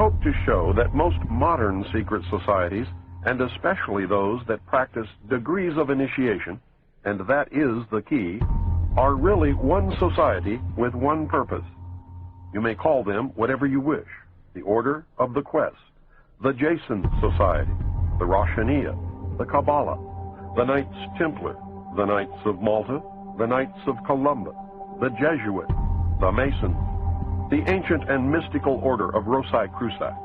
hope to show that most modern secret societies, and especially those that practice degrees of initiation, and that is the key, are really one society with one purpose. You may call them whatever you wish: the Order of the Quest, the Jason Society, the Roshaniya, the Kabbalah, the Knights Templar, the Knights of Malta, the Knights of Columbus, the Jesuit, the Masons, the ancient and mystical order of Rosicrucians,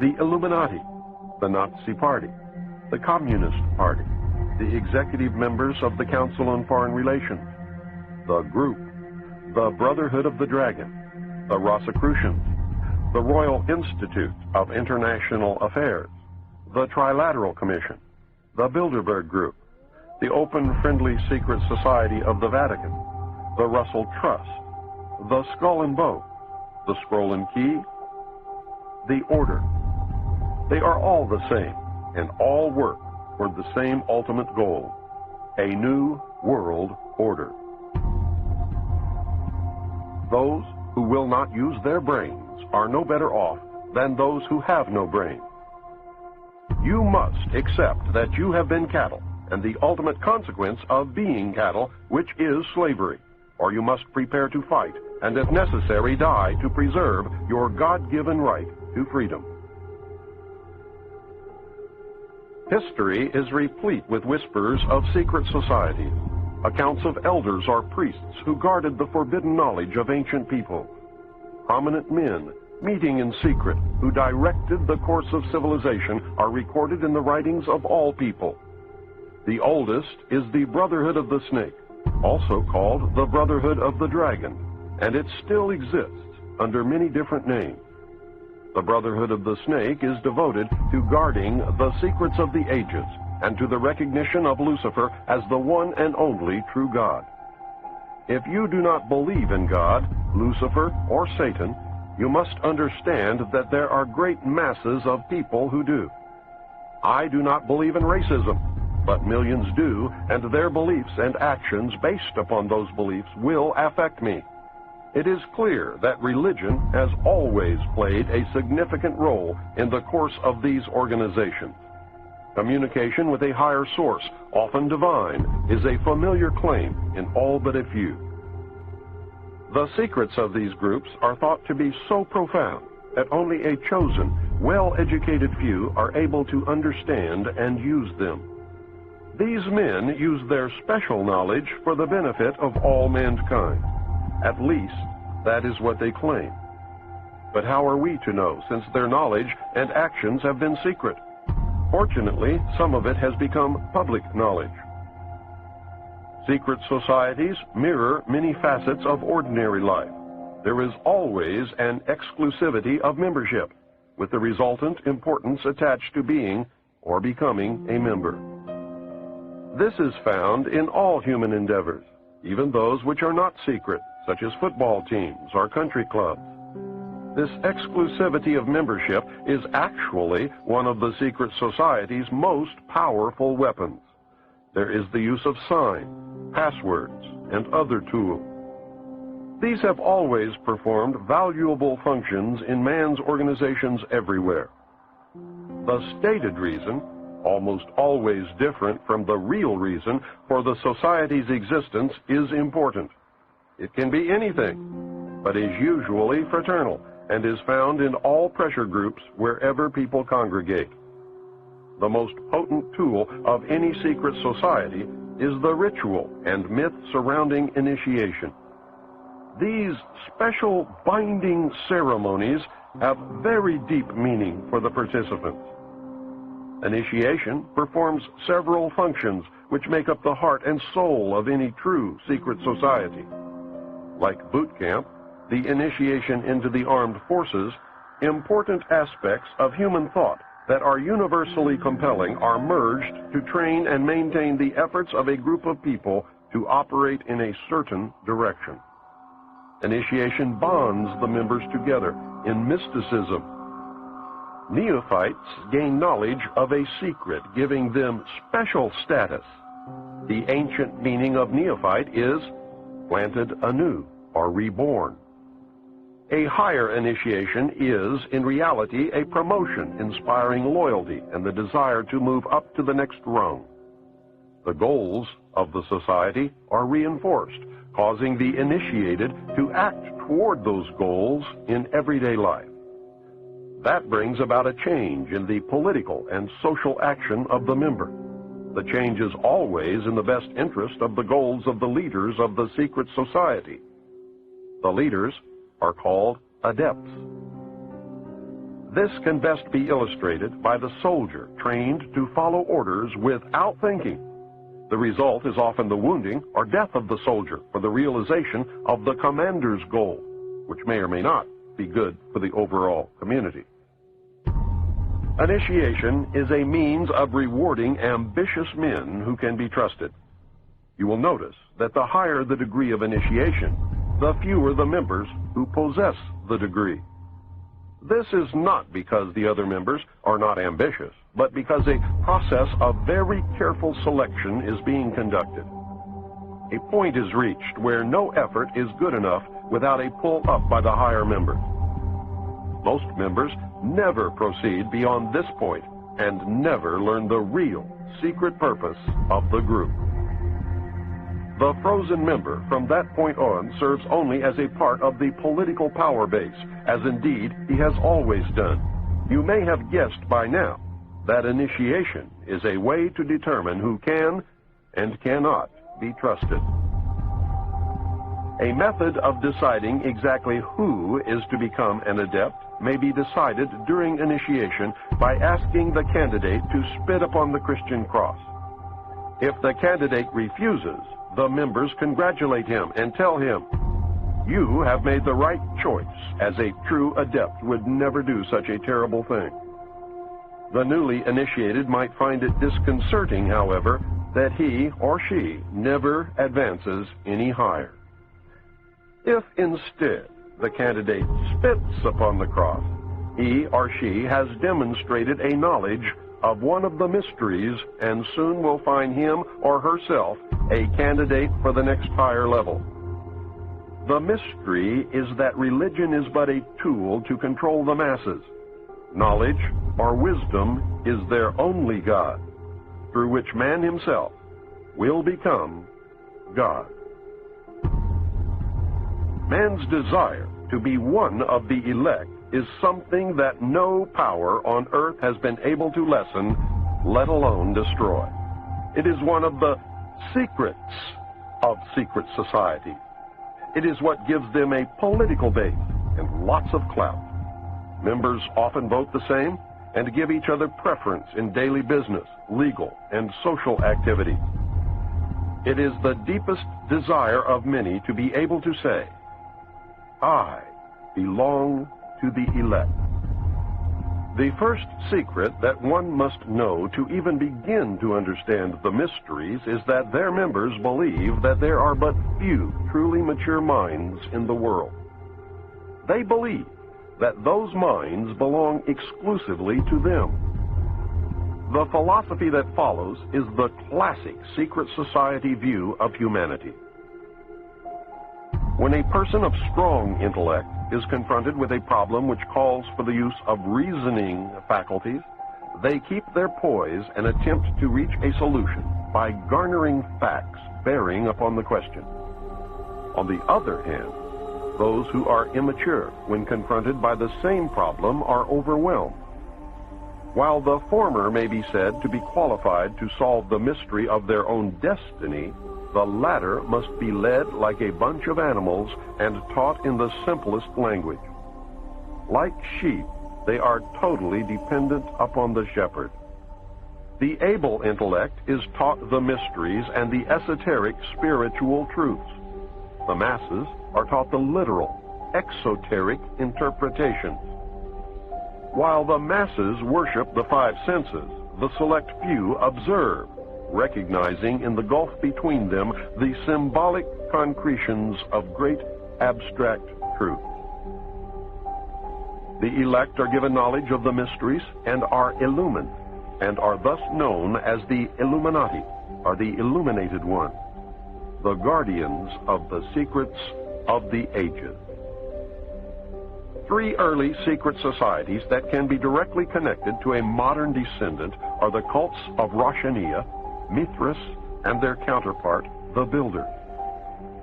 the Illuminati, the Nazi Party, the Communist Party, the executive members of the Council on Foreign Relations, the Group, the Brotherhood of the Dragon, the Rosicrucians, the Royal Institute of International Affairs, the Trilateral Commission, the Bilderberg Group, the Open Friendly Secret Society of the Vatican, the Russell Trust, the Skull and Bow, the Scroll and Key, the Order. They are all the same, and all work toward the same ultimate goal: a new world order. Those who will not use their brains are no better off than those who have no brain. You must accept that you have been cattle, and the ultimate consequence of being cattle, which is slavery, or you must prepare to fight, and if necessary die to preserve your God-given right to freedom. History is replete with whispers of secret societies, accounts of elders or priests who guarded the forbidden knowledge of ancient people, prominent men meeting in secret who directed the course of civilization are recorded in the writings of all people. The oldest is the Brotherhood of the Snake, also called the Brotherhood of the Dragon, and it still exists under many different names. The Brotherhood of the Snake is devoted to guarding the secrets of the ages and to the recognition of Lucifer as the one and only true God. If you do not believe in God, Lucifer, or Satan, you must understand that there are great masses of people who do. I do not believe in racism, but millions do, and their beliefs and actions based upon those beliefs will affect me. It is clear that religion has always played a significant role in the course of these organizations. Communication with a higher source, often divine, is a familiar claim in all but a few. The secrets of these groups are thought to be so profound that only a chosen, well-educated few are able to understand and use them. These men use their special knowledge for the benefit of all mankind. At least, that is what they claim. But how are we to know, since their knowledge and actions have been secret? Fortunately, some of it has become public knowledge. Secret societies mirror many facets of ordinary life. There is always an exclusivity of membership, with the resultant importance attached to being or becoming a member. This is found in all human endeavors, even those which are not secret, such as football teams or country clubs. This exclusivity of membership is actually one of the secret society's most powerful weapons. There is the use of signs, passwords, and other tools. These have always performed valuable functions in man's organizations everywhere. The stated reason, almost always different from the real reason for the society's existence, is important. It can be anything, but is usually fraternal and is found in all pressure groups wherever people congregate. The most potent tool of any secret society is the ritual and myth surrounding initiation. These special binding ceremonies have very deep meaning for the participants. Initiation performs several functions which make up the heart and soul of any true secret society. Like boot camp, the initiation into the armed forces, important aspects of human thought that are universally compelling are merged to train and maintain the efforts of a group of people to operate in a certain direction. Initiation bonds the members together in mysticism. Neophytes gain knowledge of a secret, giving them special status. The ancient meaning of neophyte is planted anew or reborn. A higher initiation is, in reality, a promotion inspiring loyalty and the desire to move up to the next rung. The goals of the society are reinforced, causing the initiated to act toward those goals in everyday life. That brings about a change in the political and social action of the member. The change is always in the best interest of the goals of the leaders of the secret society. The leaders are called adepts. This can best be illustrated by the soldier trained to follow orders without thinking. The result is often the wounding or death of the soldier for the realization of the commander's goal, which may or may not be good for the overall community. Initiation is a means of rewarding ambitious men who can be trusted. You will notice that the higher the degree of initiation, the fewer the members who possess the degree. This is not because the other members are not ambitious, but because a process of very careful selection is being conducted. A point is reached where no effort is good enough without a pull up by the higher members. Most members never proceed beyond this point and never learn the real secret purpose of the group. The frozen member from that point on serves only as a part of the political power base, as indeed he has always done. You may have guessed by now that initiation is a way to determine who can and cannot be trusted. A method of deciding exactly who is to become an adept may be decided during initiation by asking the candidate to spit upon the Christian cross. If the candidate refuses, the members congratulate him and tell him, "You have made the right choice, as a true adept would never do such a terrible thing." The newly initiated might find it disconcerting, however, that he or she never advances any higher. If instead the candidate spits upon the cross, he or she has demonstrated a knowledge of one of the mysteries and soon will find him or herself a candidate for the next higher level. The mystery is that religion is but a tool to control the masses. Knowledge or wisdom is their only God, through which man himself will become God. Man's desire to be one of the elect is something that no power on earth has been able to lessen, let alone destroy. It is one of the secrets of secret society. It is what gives them a political base and lots of clout. Members often vote the same and give each other preference in daily business, legal, and social activities. It is the deepest desire of many to be able to say, "I belong to the elect." The first secret that one must know to even begin to understand the mysteries is that their members believe that there are but few truly mature minds in the world. They believe that those minds belong exclusively to them. The philosophy that follows is the classic secret society view of humanity. When a person of strong intellect is confronted with a problem which calls for the use of reasoning faculties, they keep their poise and attempt to reach a solution by garnering facts bearing upon the question. On the other hand, those who are immature when confronted by the same problem are overwhelmed. While the former may be said to be qualified to solve the mystery of their own destiny, the latter must be led like a bunch of animals and taught in the simplest language. Like sheep, they are totally dependent upon the shepherd. The able intellect is taught the mysteries and the esoteric spiritual truths. The masses are taught the literal, exoteric interpretations. While the masses worship the five senses, the select few observe, recognizing in the gulf between them the symbolic concretions of great abstract truth. The elect are given knowledge of the mysteries and are illumined, and are thus known as the Illuminati, or the illuminated one, the guardians of the secrets of the ages. 3 early secret societies that can be directly connected to a modern descendant are the cults of Roshaniya, Mithras, and their counterpart, the Builder.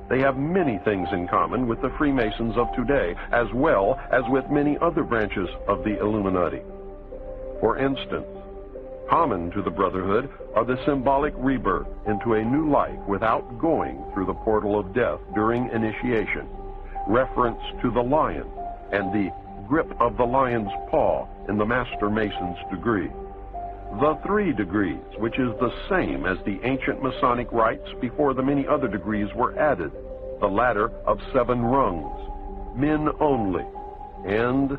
They have many things in common with the Freemasons of today, as well as with many other branches of the Illuminati. For instance, common to the Brotherhood are the symbolic rebirth into a new life without going through the portal of death during initiation, reference to the lion, and the grip of the lion's paw in the Master Mason's degree. The 3 degrees, which is the same as the ancient Masonic rites before the many other degrees were added, the ladder of 7 rungs, men only, and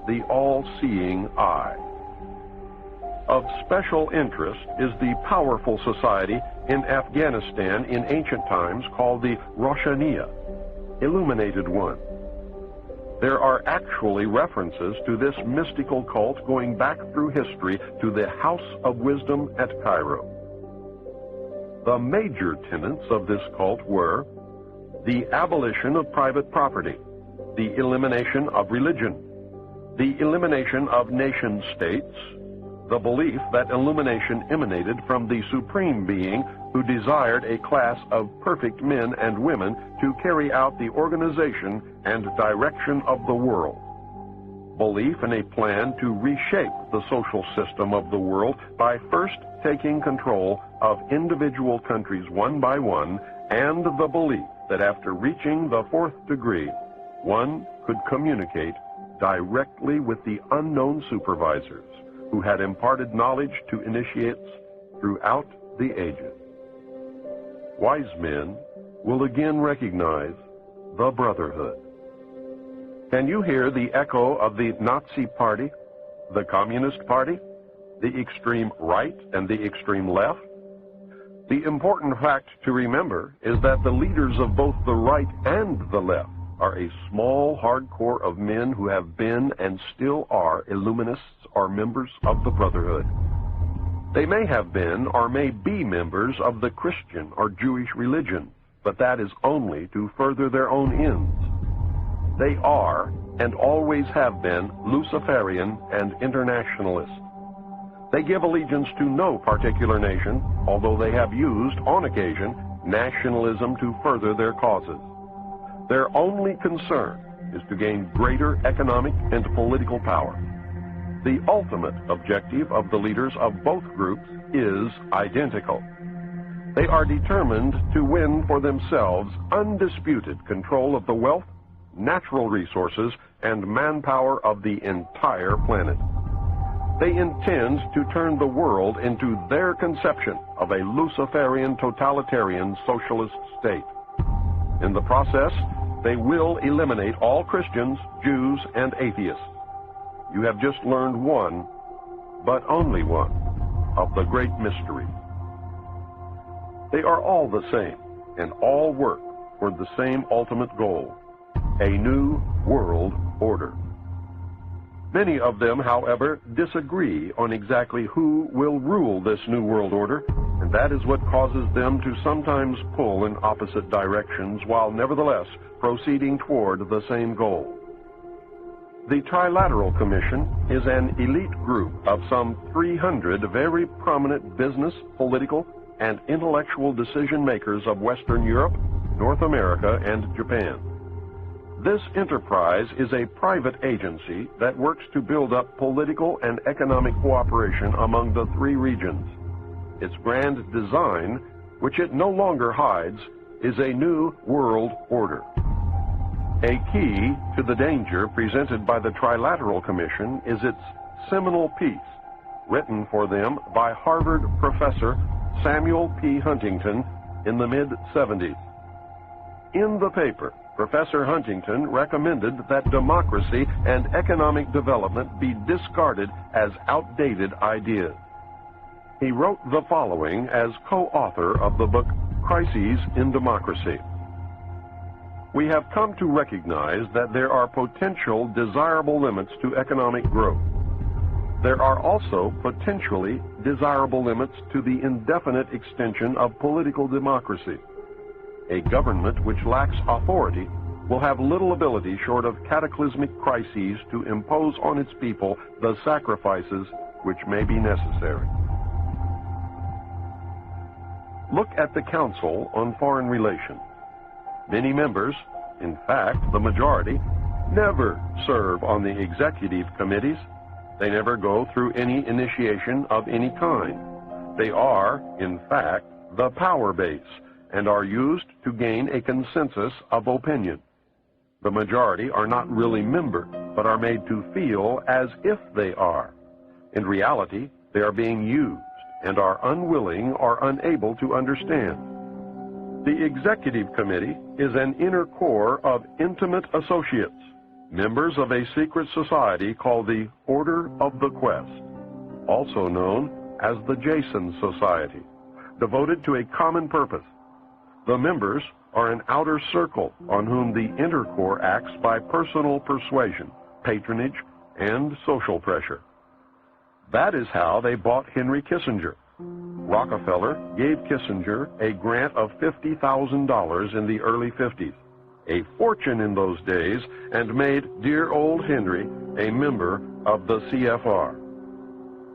the all-seeing eye. Of special interest is the powerful society in Afghanistan in ancient times called the Roshaniya, Illuminated One. There are actually references to this mystical cult going back through history to the House of Wisdom at Cairo. The major tenets of this cult were the abolition of private property, the elimination of religion, the elimination of nation-states, the belief that illumination emanated from the Supreme Being who desired a class of perfect men and women to carry out the organization and direction of the world. Belief in a plan to reshape the social system of the world by first taking control of individual countries one by one, and the belief that after reaching the 4th degree, one could communicate directly with the unknown supervisors who had imparted knowledge to initiates throughout the ages. Wise men will again recognize the Brotherhood. Can you hear the echo of the Nazi Party, the Communist Party, the extreme right and the extreme left? The important fact to remember is that the leaders of both the right and the left are a small hardcore of men who have been and still are Illuminists or members of the Brotherhood. They may have been or may be members of the Christian or Jewish religion, but that is only to further their own ends. They are and always have been Luciferian and internationalist. They give allegiance to no particular nation, although they have used, on occasion, nationalism to further their causes. Their only concern is to gain greater economic and political power. The ultimate objective of the leaders of both groups is identical. They are determined to win for themselves undisputed control of the wealth, natural resources, and manpower of the entire planet. They intend to turn the world into their conception of a Luciferian totalitarian socialist state. In the process, they will eliminate all Christians, Jews, and atheists. You have just learned one, but only one, of the great mysteries. They are all the same, and all work toward the same ultimate goal, a new world order. Many of them, however, disagree on exactly who will rule this new world order, and that is what causes them to sometimes pull in opposite directions while nevertheless proceeding toward the same goal. The Trilateral Commission is an elite group of some 300 very prominent business, political, and intellectual decision makers of Western Europe, North America, and Japan. This enterprise is a private agency that works to build up political and economic cooperation among the 3 regions. Its grand design, which it no longer hides, is a new world order. A key to the danger presented by the Trilateral Commission is its seminal piece, written for them by Harvard professor Samuel P. Huntington in the mid-70s. In the paper, Professor Huntington recommended that democracy and economic development be discarded as outdated ideas. He wrote the following as co-author of the book Crises in Democracy. We have come to recognize that there are potential desirable limits to economic growth. There are also potentially desirable limits to the indefinite extension of political democracy. A government which lacks authority will have little ability short of cataclysmic crises to impose on its people the sacrifices which may be necessary. Look at the Council on Foreign Relations. Many members, in fact the majority, never serve on the executive committees. They never go through any initiation of any kind. They are, in fact, the power base and are used to gain a consensus of opinion. The majority are not really members, but are made to feel as if they are. In reality, they are being used and are unwilling or unable to understand. The executive committee is an inner core of intimate associates, members of a secret society called the Order of the Quest, also known as the Jason Society, devoted to a common purpose. The members are an outer circle on whom the inner core acts by personal persuasion, patronage, and social pressure. That is how they bought Henry Kissinger. Rockefeller gave Kissinger a grant of $50,000 in the early 50s, a fortune in those days, and made dear old Henry a member of the CFR.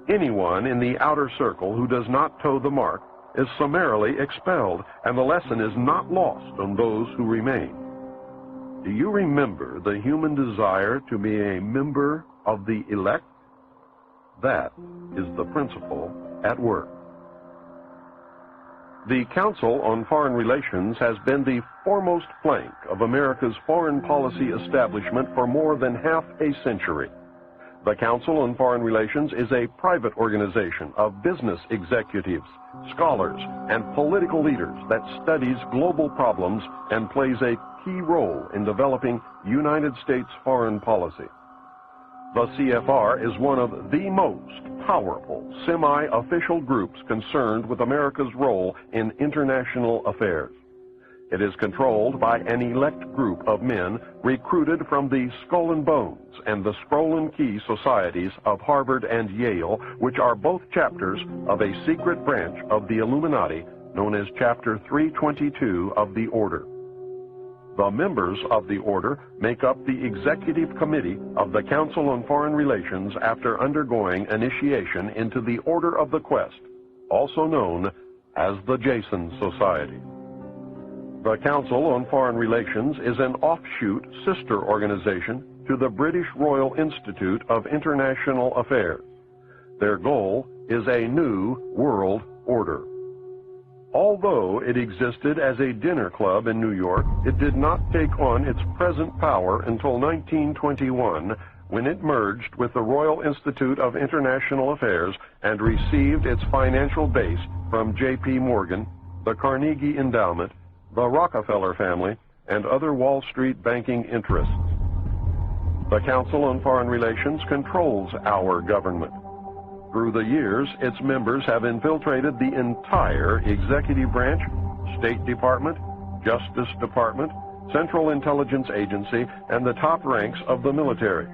Anyone in the outer circle who does not toe the mark is summarily expelled, and the lesson is not lost on those who remain. Do you remember the human desire to be a member of the elect? That is the principle at work. The Council on Foreign Relations has been the foremost plank of America's foreign policy establishment for more than half a century. The Council on Foreign Relations is a private organization of business executives, scholars, and political leaders that studies global problems and plays a key role in developing United States foreign policy. The CFR is one of the most powerful semi-official groups concerned with America's role in international affairs. It is controlled by an elect group of men recruited from the Skull and Bones and the Scroll and Key societies of Harvard and Yale, which are both chapters of a secret branch of the Illuminati known as Chapter 322 of the Order. The members of the Order make up the Executive Committee of the Council on Foreign Relations after undergoing initiation into the Order of the Quest, also known as the Jason Society. The Council on Foreign Relations is an offshoot sister organization to the British Royal Institute of International Affairs. Their goal is a new world order. Although it existed as a dinner club in New York, it did not take on its present power until 1921, when it merged with the Royal Institute of International Affairs and received its financial base from J.P. Morgan, the Carnegie Endowment, the Rockefeller family, and other Wall Street banking interests. The Council on Foreign Relations controls our government. Through the years, its members have infiltrated the entire executive branch, State Department, Justice Department, Central Intelligence Agency, and the top ranks of the military.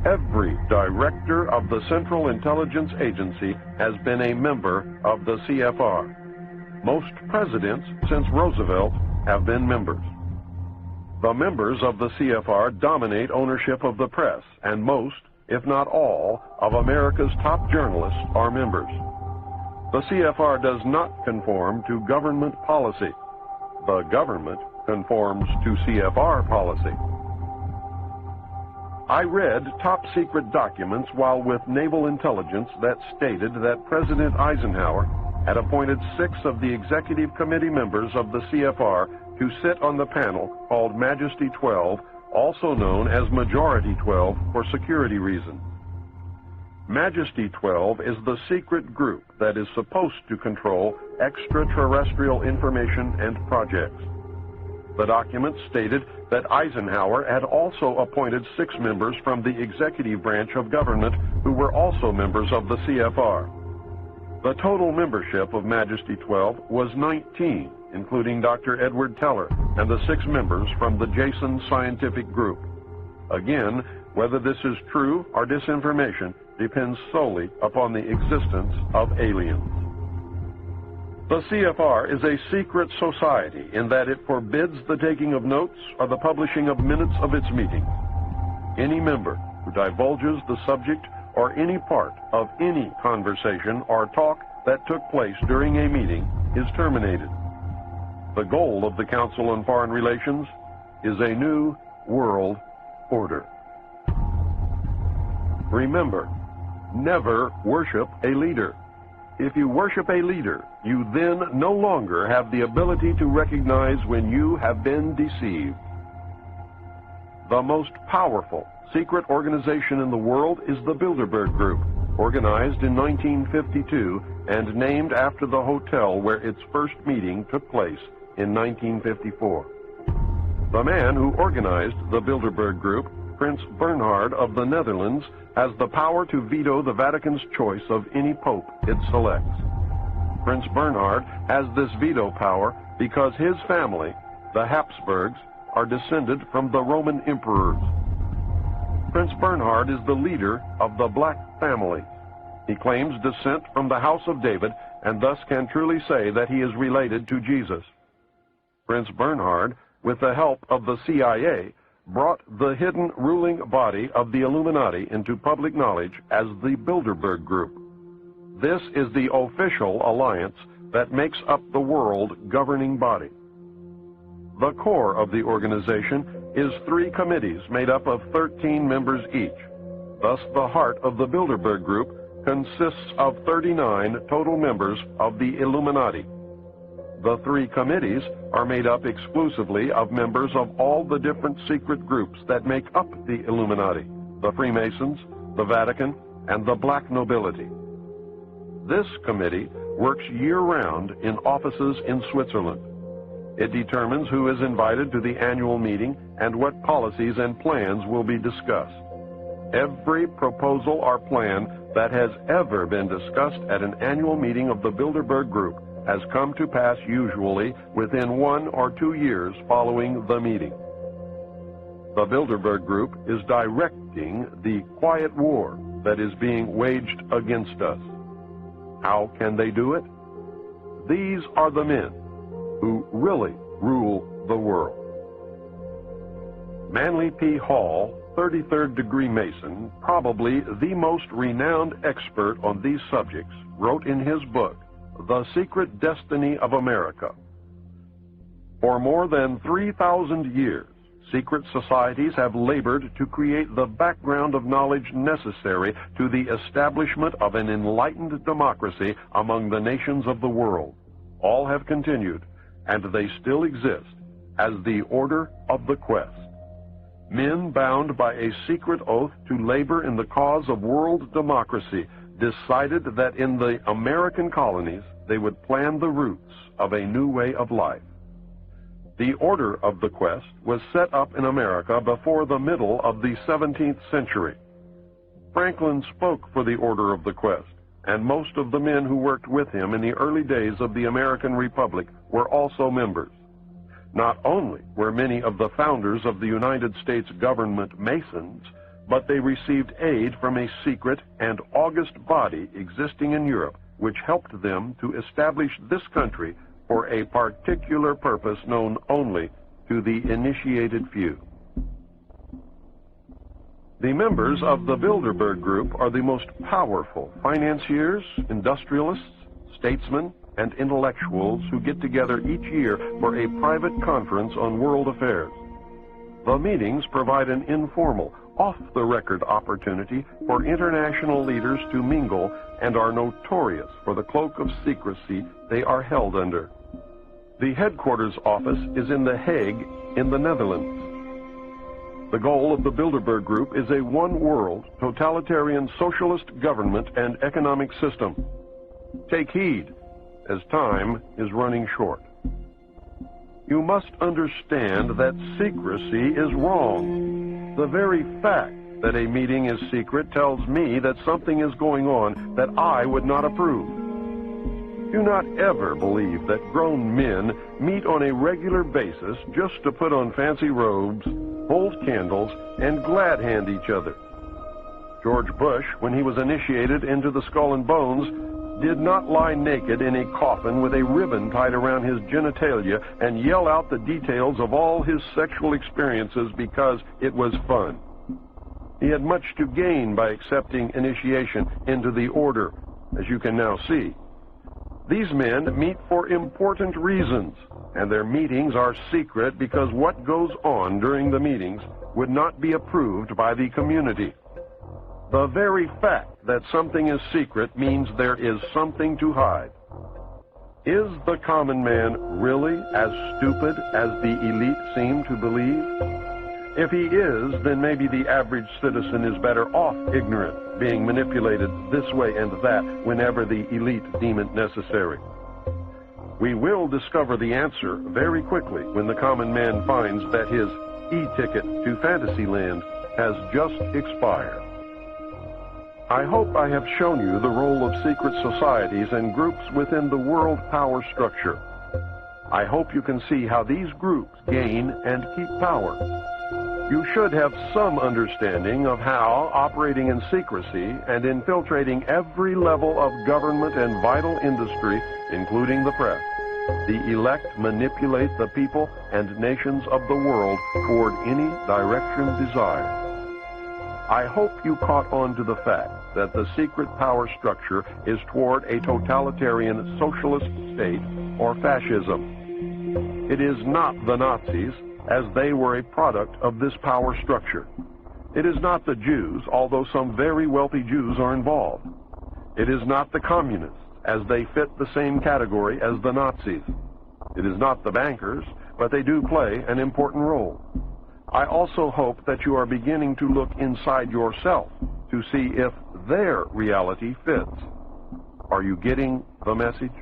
Every director of the Central Intelligence Agency has been a member of the CFR. Most presidents since Roosevelt have been members. The members of the CFR dominate ownership of the press, and most, if not all, of America's top journalists are members. The CFR does not conform to government policy. The government conforms to CFR policy. I read top-secret documents while with Naval Intelligence that stated that President Eisenhower had appointed 6 of the Executive Committee members of the CFR to sit on the panel called Majesty 12, also known as Majority 12 for security reasons. Majesty 12 is the secret group that is supposed to control extraterrestrial information and projects. The document stated that Eisenhower had also appointed 6 members from the executive branch of government who were also members of the CFR. The total membership of Majesty 12 was 19, including Dr. Edward Teller and the 6 members from the Jason Scientific Group. Again, whether this is true or disinformation depends solely upon the existence of aliens. The CFR is a secret society in that it forbids the taking of notes or the publishing of minutes of its meetings. Any member who divulges the subject or any part of any conversation or talk that took place during a meeting is terminated. The goal of the Council on Foreign Relations is a new world order. Remember, never worship a leader. If you worship a leader, you then no longer have the ability to recognize when you have been deceived. The most powerful secret organization in the world is the Bilderberg Group, organized in 1952 and named after the hotel where its first meeting took place in 1954. The man who organized the Bilderberg Group, Prince Bernhard of the Netherlands, has the power to veto the Vatican's choice of any pope it selects. Prince Bernhard has this veto power because his family, the Habsburgs, are descended from the Roman emperors. Prince Bernhard is the leader of the Black family. He claims descent from the House of David and thus can truly say that he is related to Jesus. Prince Bernhard, with the help of the CIA, brought the hidden ruling body of the Illuminati into public knowledge as the Bilderberg Group. This is the official alliance that makes up the world governing body. The core of the organization is 3 committees made up of 13 members each. Thus, the heart of the Bilderberg Group consists of 39 total members of the Illuminati. The 3 committees are made up exclusively of members of all the different secret groups that make up the Illuminati, the Freemasons, the Vatican, and the Black nobility. This committee works year-round in offices in Switzerland. It determines who is invited to the annual meeting and what policies and plans will be discussed. Every proposal or plan that has ever been discussed at an annual meeting of the Bilderberg Group has come to pass usually within 1 or 2 years following the meeting. The Bilderberg Group is directing the quiet war that is being waged against us. How can they do it? These are the men who really rule the world. Manly P. Hall, 33rd degree Mason, probably the most renowned expert on these subjects, wrote in his book, The Secret Destiny of America. For more than 3,000 years, secret societies have labored to create the background of knowledge necessary to the establishment of an enlightened democracy among the nations of the world. All have continued, and they still exist, as the Order of the Quest. Men bound by a secret oath to labor in the cause of world democracy decided that in the American colonies they would plan the roots of a new way of life. The Order of the Quest was set up in America before the middle of the 17th century. Franklin spoke for the Order of the Quest, and most of the men who worked with him in the early days of the American Republic were also members. Not only were many of the founders of the United States government Masons, but they received aid from a secret and august body existing in Europe, which helped them to establish this country for a particular purpose known only to the initiated few. The members of the Bilderberg Group are the most powerful financiers, industrialists, statesmen, and intellectuals who get together each year for a private conference on world affairs. The meetings provide an informal, off-the-record opportunity for international leaders to mingle and are notorious for the cloak of secrecy they are held under. The headquarters office is in The Hague in the Netherlands. The goal of the Bilderberg Group is a one-world, totalitarian socialist government and economic system. Take heed, as time is running short. You must understand that secrecy is wrong. The very fact that a meeting is secret tells me that something is going on that I would not approve. Do not ever believe that grown men meet on a regular basis just to put on fancy robes, hold candles, and glad hand each other. George Bush, when he was initiated into the Skull and Bones, did not lie naked in a coffin with a ribbon tied around his genitalia and yell out the details of all his sexual experiences because it was fun. He had much to gain by accepting initiation into the order, as you can now see. These men meet for important reasons, and their meetings are secret because what goes on during the meetings would not be approved by the community. The very fact that something is secret means there is something to hide. Is the common man really as stupid as the elite seem to believe? If he is, then maybe the average citizen is better off ignorant, being manipulated this way and that whenever the elite deem it necessary. We will discover the answer very quickly when the common man finds that his e-ticket to Fantasyland has just expired. I hope I have shown you the role of secret societies and groups within the world power structure. I hope you can see how these groups gain and keep power. You should have some understanding of how, operating in secrecy and infiltrating every level of government and vital industry, including the press, the elect manipulate the people and nations of the world toward any direction desired. I hope you caught on to the fact that the secret power structure is toward a totalitarian socialist state or fascism. It is not the Nazis, as they were a product of this power structure. It is not the Jews, although some very wealthy Jews are involved. It is not the communists, as they fit the same category as the Nazis. It is not the bankers, but they do play an important role. I also hope that you are beginning to look inside yourself to see if their reality fits. Are you getting the message?